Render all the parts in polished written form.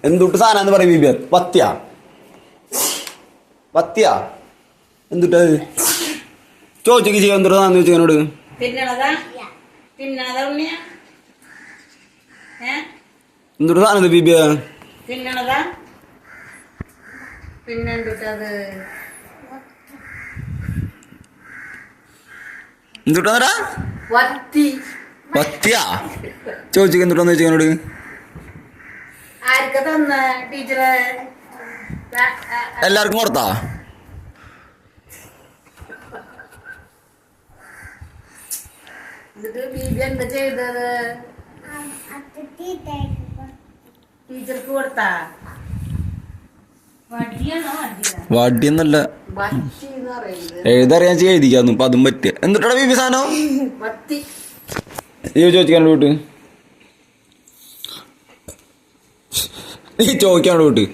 എന്തുട്ട് സാധനം എന്ന് പറയും ബീബി? പത്യ പത്യ എന്തുട്ട് ചോദിച്ചൊക്കെ ചെയ്യാൻ എന്തുട്ട് സാധനം ചോദിച്ചു എന്നോട്. എന്തുട്ട് സാധനം ബീബിയ? എന്തുട്ടാ പത്യ ചോദിച്ചു എന്തുട്ടാന്ന് ചോദിച്ചു എന്നോട്. എല്ലാവർക്കും കൊടുത്താ? എന്താ ചെയ്തത്? ടീച്ചർക്ക് കൊടുത്താ? വടിയൊന്നല്ല, എഴുതറിയാൻ എഴുതിക്കാന്നു. അപ്പൊ അതും പറ്റിയ എന്തുട്ടാ ബീബി സാധനം ചോദിക്കാണ്ട് വീട്ട്? നീ ചോദിക്കാണ്ട് വീട്ട്?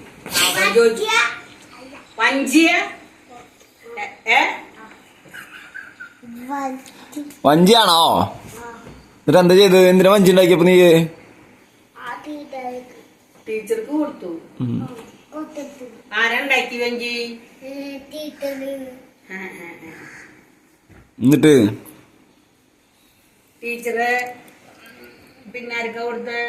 വഞ്ചിയാണോ? എന്നിട്ട് എന്താ ചെയ്തത്? എന്തിനാ വഞ്ചി ഉണ്ടാക്കിയപ്പോ നീ? ടീച്ചർക്ക് കൊടുത്തു. ആരുണ്ടാക്കി വഞ്ചി? എന്നിട്ട് ടീച്ചറ് പിന്നെ ആർക്കാ കൊടുത്ത്?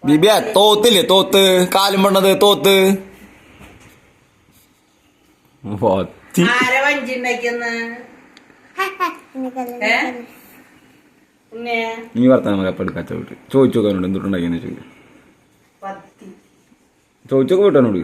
ബീബിയ തോത്തില്ലേ, തോത്ത് കാലും പണ്ടത് തോത്ത്. ആരെ വഞ്ചി ഉണ്ടാക്കിയെന്ന് നീ വർത്താനം നമുക്ക് അപ്പം എടുക്കാച്ച വിട്ട് ചോദിച്ചു നോക്കാനോട് എന്തുണ്ടാക്കിയെന്ന് ചോദിച്ചു. ചോദിച്ചൊക്കെ വിട്ടാനോട്.